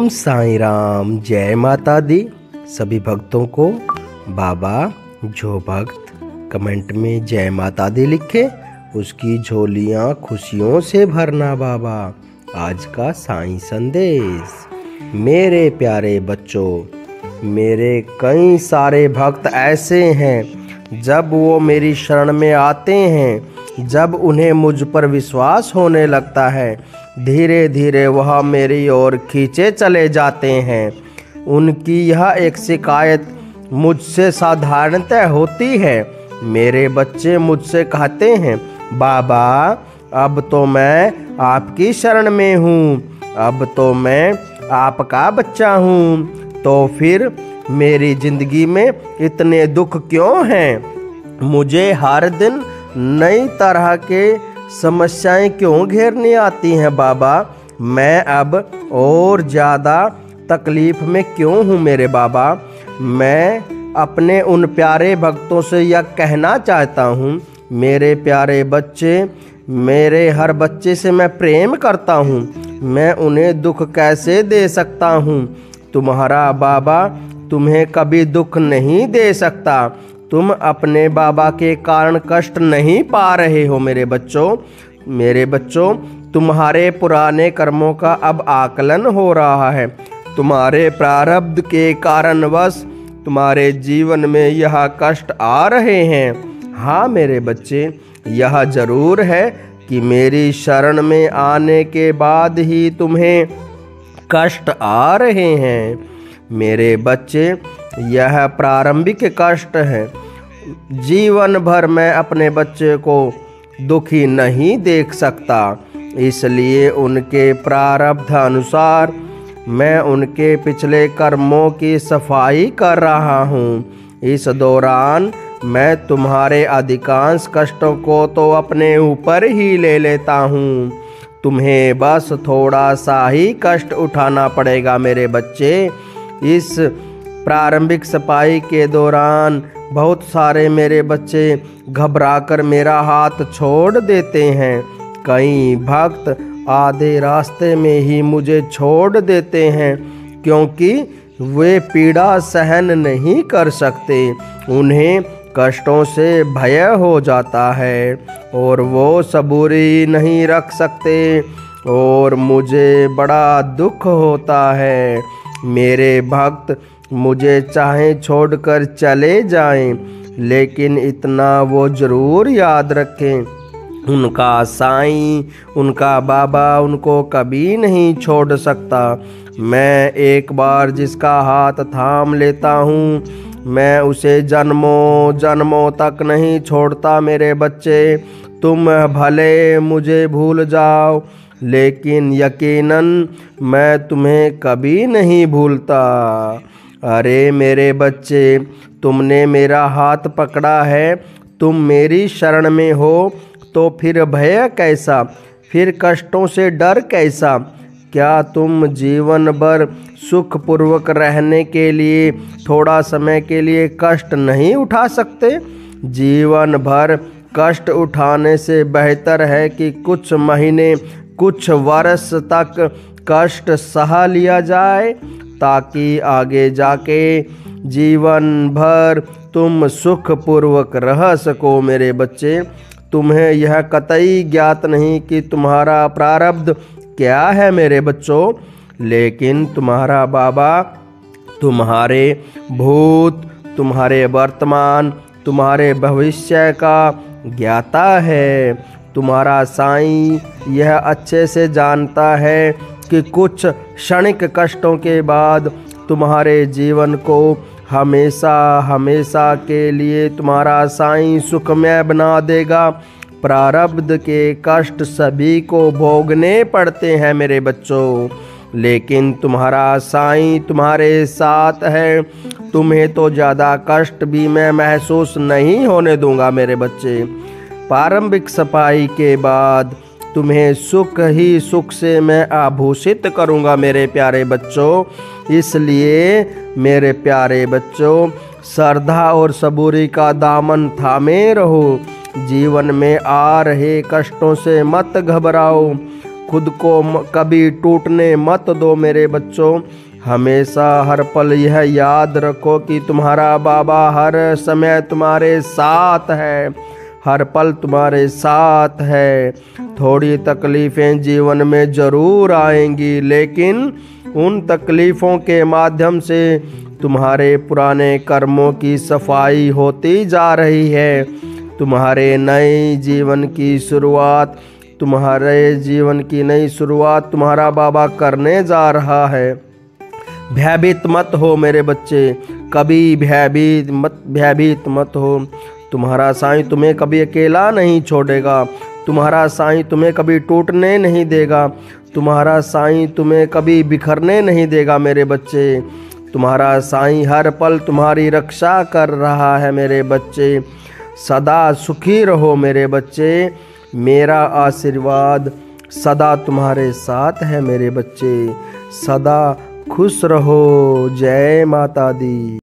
ओम साईं राम। जय माता दी। सभी भक्तों को बाबा जो भक्त कमेंट में जय माता दी लिखे उसकी झोलियां खुशियों से भरना। बाबा आज का साईं संदेश। मेरे प्यारे बच्चों, मेरे कई सारे भक्त ऐसे हैं जब वो मेरी शरण में आते हैं, जब उन्हें मुझ पर विश्वास होने लगता है, धीरे धीरे वह मेरी ओर खींचे चले जाते हैं। उनकी यह एक शिकायत मुझसे साधारणतः होती है। मेरे बच्चे मुझसे कहते हैं, बाबा अब तो मैं आपकी शरण में हूँ, अब तो मैं आपका बच्चा हूँ, तो फिर मेरी जिंदगी में इतने दुख क्यों हैं? मुझे हर दिन नई तरह के समस्याएं क्यों घेरने आती हैं? बाबा मैं अब और ज़्यादा तकलीफ़ में क्यों हूँ? मेरे बाबा मैं अपने उन प्यारे भक्तों से यह कहना चाहता हूँ, मेरे प्यारे बच्चे, मेरे हर बच्चे से मैं प्रेम करता हूँ, मैं उन्हें दुख कैसे दे सकता हूँ? तुम्हारा बाबा तुम्हें कभी दुख नहीं दे सकता। तुम अपने बाबा के कारण कष्ट नहीं पा रहे हो। मेरे बच्चों, तुम्हारे पुराने कर्मों का अब आकलन हो रहा है। तुम्हारे प्रारब्ध के कारणवश तुम्हारे जीवन में यह कष्ट आ रहे हैं। हाँ मेरे बच्चे, यह जरूर है कि मेरी शरण में आने के बाद ही तुम्हें कष्ट आ रहे हैं। मेरे बच्चे, यह प्रारंभिक कष्ट है। जीवन भर मैं अपने बच्चे को दुखी नहीं देख सकता, इसलिए उनके प्रारब्ध अनुसार मैं उनके पिछले कर्मों की सफाई कर रहा हूँ। इस दौरान मैं तुम्हारे अधिकांश कष्टों को तो अपने ऊपर ही ले लेता हूँ। तुम्हें बस थोड़ा सा ही कष्ट उठाना पड़ेगा। मेरे बच्चे, इस प्रारंभिक सफाई के दौरान बहुत सारे मेरे बच्चे घबराकर मेरा हाथ छोड़ देते हैं। कई भक्त आधे रास्ते में ही मुझे छोड़ देते हैं क्योंकि वे पीड़ा सहन नहीं कर सकते। उन्हें कष्टों से भय हो जाता है और वो सबूरी नहीं रख सकते और मुझे बड़ा दुख होता है। मेरे भक्त मुझे चाहे छोड़कर चले जाएं, लेकिन इतना वो ज़रूर याद रखें, उनका साईं, उनका बाबा उनको कभी नहीं छोड़ सकता। मैं एक बार जिसका हाथ थाम लेता हूँ, मैं उसे जन्मों जन्मों तक नहीं छोड़ता। मेरे बच्चे, तुम भले मुझे भूल जाओ, लेकिन यकीनन मैं तुम्हें कभी नहीं भूलता। अरे मेरे बच्चे, तुमने मेरा हाथ पकड़ा है, तुम मेरी शरण में हो, तो फिर भय कैसा, फिर कष्टों से डर कैसा? क्या तुम जीवन भर सुखपूर्वक रहने के लिए थोड़ा समय के लिए कष्ट नहीं उठा सकते? जीवन भर कष्ट उठाने से बेहतर है कि कुछ महीने, कुछ वर्ष तक कष्ट सहा लिया जाए, ताकि आगे जाके जीवन भर तुम सुखपूर्वक रह सको। मेरे बच्चे, तुम्हें यह कतई ज्ञात नहीं कि तुम्हारा प्रारब्ध क्या है मेरे बच्चों, लेकिन तुम्हारा बाबा तुम्हारे भूत, तुम्हारे वर्तमान, तुम्हारे भविष्य का ज्ञाता है। तुम्हारा साईं यह अच्छे से जानता है कि कुछ क्षणिक कष्टों के बाद तुम्हारे जीवन को हमेशा हमेशा के लिए तुम्हारा साईं सुखमय बना देगा। प्रारब्ध के कष्ट सभी को भोगने पड़ते हैं मेरे बच्चों, लेकिन तुम्हारा साईं तुम्हारे साथ है। तुम्हें तो ज़्यादा कष्ट भी मैं महसूस नहीं होने दूंगा मेरे बच्चे। प्रारंभिक सफाई के बाद तुम्हें सुख ही सुख से मैं आभूषित करूंगा मेरे प्यारे बच्चों। इसलिए मेरे प्यारे बच्चों, श्रद्धा और सबूरी का दामन थामे रहो। जीवन में आ रहे कष्टों से मत घबराओ। खुद को कभी टूटने मत दो मेरे बच्चों। हमेशा हर पल यह याद रखो कि तुम्हारा बाबा हर समय तुम्हारे साथ है, हर पल तुम्हारे साथ है। थोड़ी तकलीफ़ें जीवन में ज़रूर आएंगी, लेकिन उन तकलीफ़ों के माध्यम से तुम्हारे पुराने कर्मों की सफाई होती जा रही है। तुम्हारे नए जीवन की शुरुआत, तुम्हारे जीवन की नई शुरुआत तुम्हारा बाबा करने जा रहा है। भयभीत मत हो मेरे बच्चे, कभी भयभीत मत हो। तुम्हारा साईं तुम्हें कभी अकेला नहीं छोड़ेगा, तुम्हारा साईं तुम्हें कभी टूटने नहीं देगा, तुम्हारा साईं तुम्हें कभी बिखरने नहीं देगा मेरे बच्चे। तुम्हारा साईं हर पल तुम्हारी रक्षा कर रहा है मेरे बच्चे। सदा सुखी रहो मेरे बच्चे, मेरा आशीर्वाद सदा तुम्हारे साथ है मेरे बच्चे। सदा खुश रहो। जय माता दी।